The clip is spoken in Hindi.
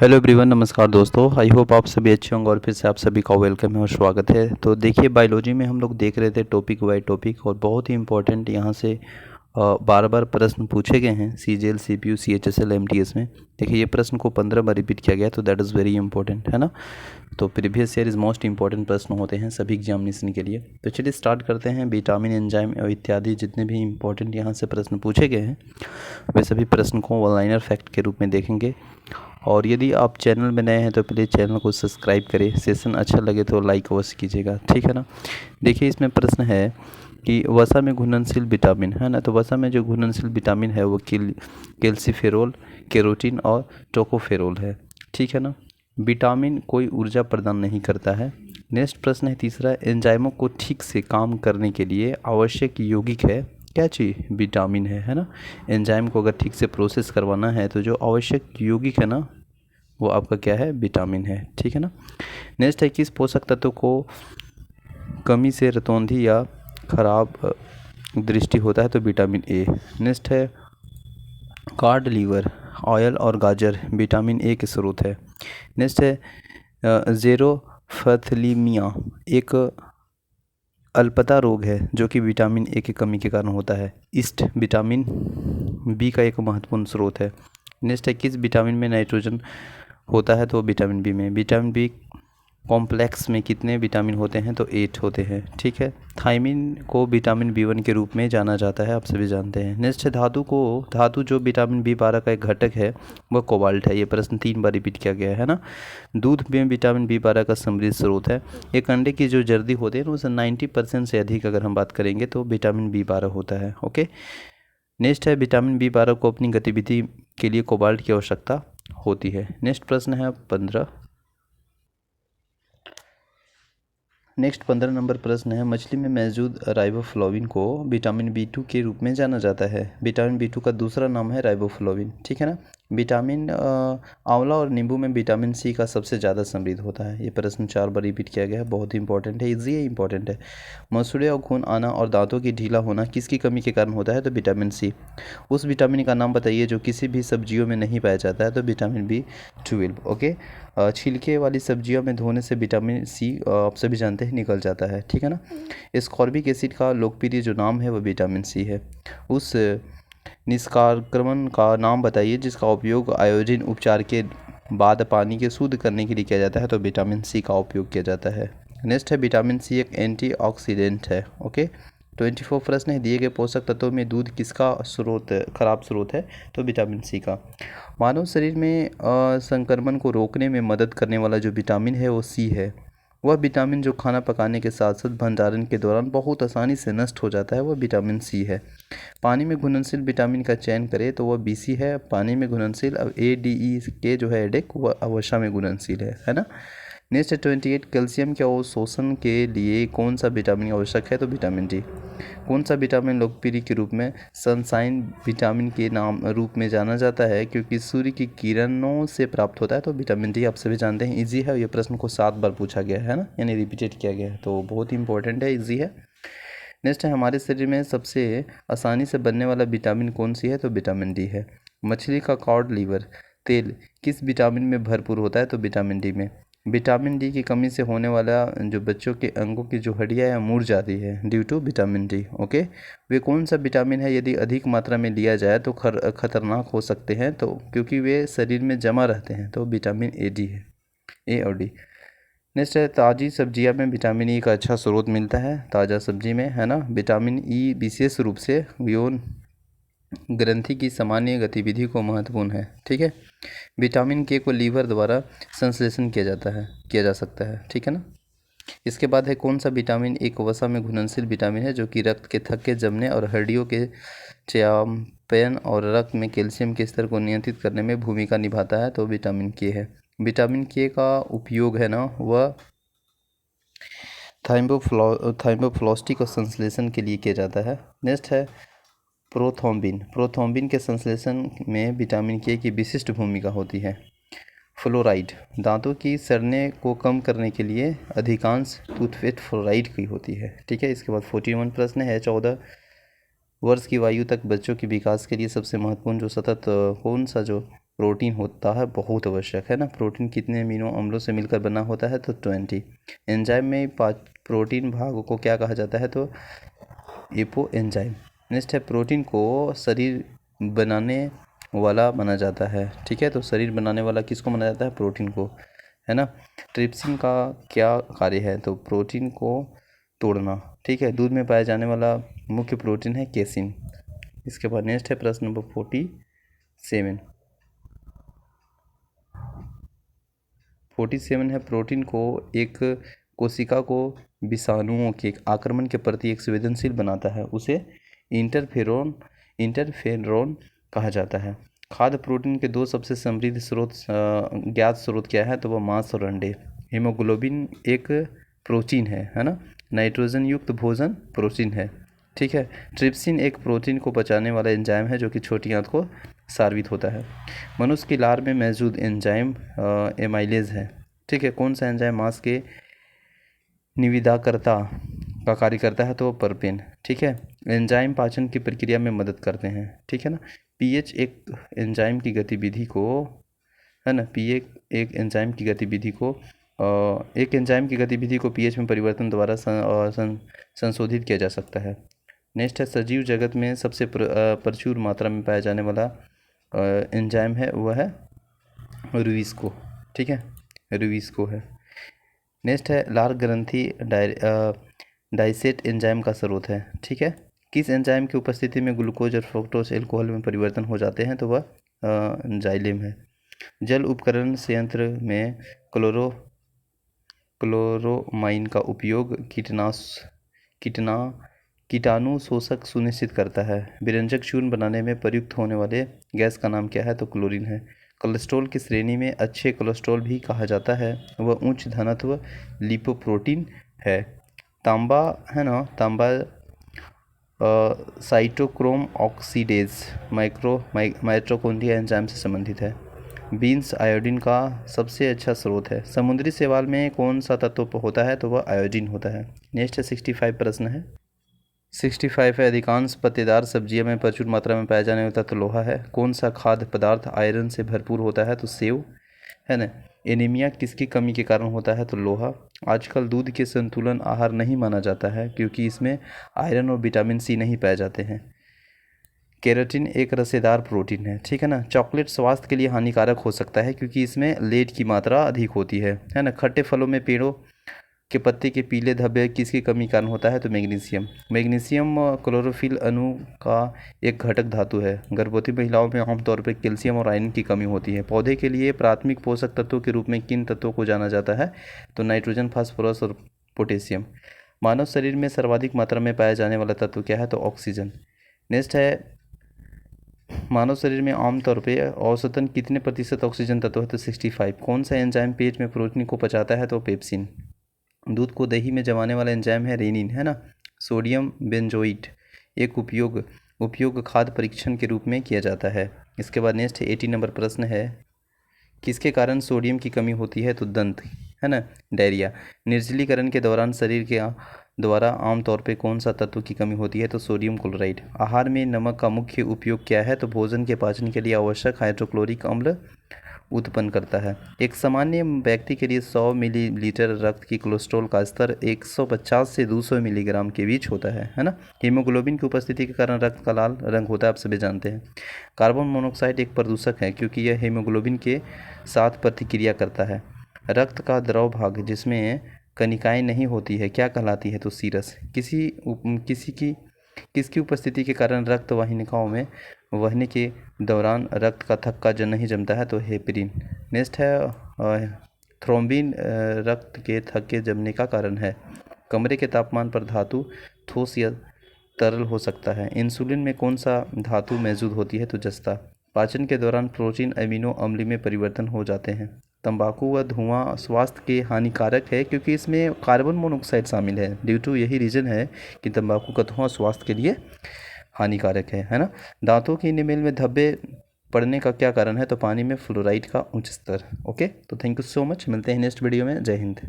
हेलो एवरीवन, नमस्कार दोस्तों। आई होप आप सभी अच्छे होंगे और फिर से आप सभी का वेलकम है और स्वागत है। तो देखिए, बायोलॉजी में हम लोग देख रहे थे टॉपिक बाय टॉपिक, और बहुत ही इंपॉर्टेंट यहाँ से बार बार प्रश्न पूछे गए हैं सीजीएल, सीपीयू, सीएचएसएल, एमटीएस में। देखिए, ये प्रश्न को 15 बार रिपीट किया गया, तो दैट इज़ वेरी इंपॉर्टेंट, है ना। तो previous year is most important प्रश्न होते हैं सभी एग्जामिनेशन के लिए। तो चलिए स्टार्ट करते हैं। विटामिन, एंजाइम और इत्यादि जितने भी इंपॉर्टेंट यहाँ से प्रश्न पूछे गए हैं, वे सभी प्रश्न को वन लाइनर फैक्ट के रूप में देखेंगे। और यदि आप चैनल में नए हैं तो प्लीज़ चैनल को सब्सक्राइब करें। सेशन अच्छा लगे तो लाइक अवश्य कीजिएगा, ठीक है ना। देखिए, इसमें प्रश्न है कि वसा में घुलनशील विटामिन, है ना। तो वसा में जो घुलनशील विटामिन है वो कैल्सीफेरोल, केरोटीन और टोकोफेरोल है, ठीक है ना। विटामिन कोई ऊर्जा प्रदान नहीं करता है। नेक्स्ट प्रश्न है तीसरा, एंजाइमों को ठीक से काम करने के लिए आवश्यक यौगिक है। क्या चीज़? विटामिन है ना। एंजाइम को अगर ठीक से प्रोसेस करवाना है तो जो आवश्यक यौगिक है ना, वो आपका क्या है? विटामिन है, ठीक है ना। नेक्स्ट है, किस पोषक तत्व को कमी से रतौंधी या खराब दृष्टि होता है? तो विटामिन ए। नेक्स्ट है, कार्ड लीवर, ऑयल और गाजर विटामिन ए के स्रोत है। नेक्स्ट है, जेरोफथलीमिया एक अल्पता रोग है जो कि विटामिन ए की कमी के कारण होता है। ईस्ट विटामिन बी का एक महत्वपूर्ण स्रोत है। नेक्स्ट है, किस विटामिन में नाइट्रोजन होता है? तो विटामिन बी में। विटामिन बी कॉम्प्लेक्स में कितने विटामिन होते हैं? तो 8 होते हैं, ठीक है। थायमिन को विटामिन बी1 के रूप में जाना जाता है, आप सभी जानते हैं। नेक्स्ट है, धातु जो विटामिन बी12 का एक घटक है वह कोबाल्ट है। ये प्रश्न 3 बार रिपीट किया गया है ना। दूध में विटामिन बी12 का समृद्ध स्रोत है। एक अंडे की जो जर्दी होती है ना, उसे 90% से अधिक अगर हम बात करेंगे तो विटामिन बी12 होता है, ओके। नेक्स्ट है, विटामिन बी12 को अपनी गतिविधि के लिए कोबाल्ट की आवश्यकता होती है। नेक्स्ट प्रश्न है 15। नेक्स्ट 15 नंबर प्रश्न है, मछली में मौजूद राइबोफ्लाविन को विटामिन बी2 के रूप में जाना जाता है। विटामिन बी2 का दूसरा नाम है राइबोफ्लाविन, ठीक है ना। विटामिन आंवला और नींबू में विटामिन सी का सबसे ज़्यादा समृद्ध होता है। ये प्रश्न 4 बार रिपीट किया गया है, बहुत ही इंपॉर्टेंट है, इजी है, इंपॉर्टेंट है। मसूड़े और खून आना और दांतों की ढीला होना किसकी कमी के कारण होता है? तो विटामिन सी। उस विटामिन का नाम बताइए जो किसी भी सब्जियों में नहीं पाया जाता है? तो विटामिन बी12, ओके। छिलके वाली सब्जियों में धोने से विटामिन सी आप सभी जानते हैं निकल जाता है, ठीक है ना। एस्कॉर्बिक एसिड का लोकप्रिय जो नाम है वो विटामिन सी है। उस निष्काक्रमण का नाम बताइए जिसका उपयोग आयोडीन उपचार के बाद पानी के शुद्ध करने के लिए किया जाता है? तो विटामिन सी का उपयोग किया जाता है। नेक्स्ट है, विटामिन सी एक एंटीऑक्सीडेंट है, ओके। 24 प्रश्न है, दिए गए पोषक तत्वों में दूध किसका खराब स्रोत है? तो विटामिन सी का। मानव शरीर में संक्रमण को रोकने में मदद करने वाला जो विटामिन है वो सी है। वह विटामिन जो खाना पकाने के साथ साथ भंडारण के दौरान बहुत आसानी से नष्ट हो जाता है, वह विटामिन सी है। पानी में घुलनशील विटामिन का चयन करें तो वह बीसी है, पानी में घुलनशील। अब ए डी ई के जो है एडेक, वह अवसा में घुलनशील है ना। नेक्स्ट है 28, कैल्शियम के अवशोषण के लिए कौन सा विटामिन आवश्यक है? तो विटामिन डी। कौन सा विटामिन लोकप्रिय के रूप में सनशाइन विटामिन के नाम रूप में जाना जाता है क्योंकि सूर्य की किरणों से प्राप्त होता है? तो विटामिन डी, आप सभी जानते हैं, इजी है। ये प्रश्न को 7 बार पूछा गया है ना, यानी रिपीटेड किया गया है, तो बहुत ही इंपॉर्टेंट है, इजी है। नेक्स्ट है, हमारे शरीर में सबसे आसानी से बनने वाला विटामिन कौन सी है? तो विटामिन डी है। मछली का कॉड लीवर तेल किस विटामिन में भरपूर होता है? तो विटामिन डी में। विटामिन डी की कमी से होने वाला जो बच्चों के अंगों की जो हड्डियाँ या मुड़ जाती है due to vitamin D, okay. वे कौन सा विटामिन है यदि अधिक मात्रा में लिया जाए तो खतरनाक हो सकते हैं? तो क्योंकि वे शरीर में जमा रहते हैं, तो विटामिन ए डी है, ए और डी। नेक्स्ट है, ताज़ी सब्जियां में विटामिन ई का अच्छा स्रोत मिलता है, ताज़ा सब्जी में, है ना। विटामिन ई विशेष रूप से यौन ग्रंथि की सामान्य गतिविधि को महत्वपूर्ण है, ठीक है। विटामिन के को लीवर द्वारा संश्लेषण किया जा सकता है, ठीक है ना। इसके बाद है, कौन सा विटामिन एक वसा में घुलनशील विटामिन है जो कि रक्त के थक्के जमने और हड्डियों के चयापचय और रक्त में कैल्शियम के स्तर को नियंत्रित करने में भूमिका निभाता है? तो विटामिन के है। विटामिन के का उपयोग है ना वह थाइम्बोफ्लोस्टी को संश्लेषण के लिए किया जाता है। नेक्स्ट है, प्रोथ्रोम्बिन के संश्लेषण में विटामिन के की विशिष्ट भूमिका होती है। फ्लोराइड दांतों की सड़ने को कम करने के लिए अधिकांश टूथपेस्ट फ्लोराइड की होती है, ठीक है। इसके बाद 41 प्रश्न है, 14 वर्ष की आयु तक बच्चों के विकास के लिए सबसे महत्वपूर्ण जो सतत कौन सा जो प्रोटीन होता है बहुत आवश्यक है ना। प्रोटीन कितने अमीनो अम्लों से मिलकर बना होता है तो 20। एंजाइम में प्रोटीन भागों को क्या कहा जाता है तो एपो एंजाइम। नेक्स्ट है प्रोटीन को शरीर बनाने वाला माना जाता है, ठीक है। तो शरीर बनाने वाला किसको माना जाता है, प्रोटीन को, है ना। ट्रिप्सिन का क्या कार्य है तो प्रोटीन को तोड़ना, ठीक है। दूध में पाया जाने वाला मुख्य प्रोटीन है केसिन। इसके बाद नेक्स्ट है प्रश्न नंबर 47 है प्रोटीन को एक कोशिका को विषाणुओं के आक्रमण के प्रति एक संवेदनशील बनाता है, उसे इंटरफेरोन कहा जाता है। खाद्य प्रोटीन के दो सबसे समृद्ध स्रोत ज्ञात स्रोत क्या है तो वह मांस और अंडे। हीमोग्लोबिन एक प्रोटीन है ना। नाइट्रोजन युक्त भोजन प्रोटीन है, ठीक है। ट्रिप्सिन एक प्रोटीन को पचाने वाला एंजाइम है जो कि छोटी आंत को सार्वित होता है। मनुष्य की लार में मौजूद एंजाइम एमाइलेज है, ठीक है। कौन सा एंजाइम मांस के निविदाकर्ता का कार्य करता है तो परपेन, ठीक है। एंजाइम पाचन की प्रक्रिया में मदद करते हैं, ठीक है ना। पीएच एक एंजाइम की गतिविधि को, है ना, पीएच एक एंजाइम की गतिविधि को पीएच में परिवर्तन द्वारा संशोधित किया जा सकता है। नेक्स्ट है सजीव जगत में सबसे प्रचुर मात्रा में पाया जाने वाला एंजाइम है वह है रुइस्को, ठीक है, रुइस्को है। नेक्स्ट है लार ग्रंथि डाइसेट एंजाइम का स्रोत है, ठीक है। किस एंजाइम की उपस्थिति में ग्लूकोज और फ्रुक्टोज अल्कोहल में परिवर्तन हो जाते हैं तो वह जाइलेम है। जल उपकरण संयंत्र में क्लोरोमाइन का उपयोग कीटाणु शोषक सुनिश्चित करता है। व्यंजक चूर्ण बनाने में प्रयुक्त होने वाले गैस का नाम क्या है तो क्लोरीन है। कोलेस्ट्रॉल की श्रेणी में अच्छे कोलेस्ट्रॉल भी कहा जाता है, वह उच्च घनत्व लिपोप्रोटीन है। तांबा, है ना, तांबा साइटोक्रोम ऑक्सीडेज माइटोकॉन्ड्रिया एंजाइम से संबंधित है। बीन्स आयोडीन का सबसे अच्छा स्रोत है। समुद्री शैवाल में कौन सा तत्व होता है तो वह आयोडीन होता है। नेक्स्ट है 65 प्रश्न है। 65 है अधिकांश पत्तेदार सब्जियों में प्रचुर मात्रा में पाया जाने वाला तत्व लोहा है। कौन सा खाद्य पदार्थ आयरन से भरपूर होता है तो सेव, है ना। एनीमिया किसकी कमी के कारण होता है तो लोहा। आजकल दूध के संतुलन आहार नहीं माना जाता है क्योंकि इसमें आयरन और विटामिन सी नहीं पाए जाते हैं। केराटिन एक रसेदार प्रोटीन है, ठीक है ना। चॉकलेट स्वास्थ्य के लिए हानिकारक हो सकता है क्योंकि इसमें लेड की मात्रा अधिक होती है ना। खट्टे फलों में पेड़ों के पत्ते के पीले धब्बे किसकी कमी कारण होता है तो मैग्नीशियम क्लोरोफिल अणु का एक घटक धातु है। गर्भवती महिलाओं में आमतौर पर कैल्शियम और आयरन की कमी होती है। पौधे के लिए प्राथमिक पोषक तत्वों के रूप में किन तत्वों को जाना जाता है तो नाइट्रोजन, फास्फोरस और पोटेशियम। मानव शरीर में सर्वाधिक मात्रा में पाया जाने वाला तत्व क्या है तो ऑक्सीजन। नेक्स्ट है मानव शरीर में आमतौर पर औसतन कितने प्रतिशत ऑक्सीजन तत्व है तो 65। कौन सा एंजाइम पेट में प्रोटीन को पचाता है तो पेप्सिन। दूध को दही में जमाने वाला एंजाइम है रेनिन, है ना। सोडियम बेंजोइट एक उपयोग खाद्य परीक्षण के रूप में किया जाता है। इसके बाद नेक्स्ट 80 नंबर प्रश्न है किसके कारण सोडियम की कमी होती है तो दंत, है ना, डायरिया। निर्जलीकरण के दौरान शरीर के द्वारा आमतौर पे कौन सा तत्व की कमी होती है तो सोडियम क्लोराइड। आहार में नमक का मुख्य उपयोग क्या है तो भोजन के पाचन के लिए आवश्यक हाइड्रोक्लोरिक अम्ल उत्पन्न करता है। एक सामान्य व्यक्ति के लिए 100 मिलीलीटर रक्त की कोलेस्ट्रॉल का स्तर 150 से 200 मिलीग्राम के बीच होता है ना। हीमोग्लोबिन की उपस्थिति के कारण रक्त का लाल रंग होता है, आप सभी जानते हैं। कार्बन मोनोऑक्साइड एक प्रदूषक है क्योंकि यह हीमोग्लोबिन के साथ प्रतिक्रिया करता है। रक्त का द्रव भाग जिसमें कणिकाएं नहीं होती है क्या कहलाती है तो सीरस। किसकी उपस्थिति के कारण रक्त वाहिनिकाओं में वहने के दौरान रक्त का थक्का नहीं जमता है तो हेपरिन। नेक्स्ट है थ्रोम्बिन रक्त के थक्के जमने का कारण है। कमरे के तापमान पर धातु ठोस या तरल हो सकता है। इंसुलिन में कौन सा धातु मौजूद होती है तो जस्ता। पाचन के दौरान प्रोटीन अमीनो अम्ल में परिवर्तन हो जाते हैं। तंबाकू व धुआं स्वास्थ्य के हानिकारक है क्योंकि इसमें कार्बन मोनोऑक्साइड शामिल है। ड्यू टू यही रीज़न है कि तंबाकू का धुआं स्वास्थ्य के लिए हानिकारक है ना। दांतों की इनेमेल में धब्बे पड़ने का क्या कारण है तो पानी में फ्लोराइड का उच्च स्तर। ओके, तो थैंक यू सो मच, मिलते हैं नेक्स्ट वीडियो में। जय हिंद।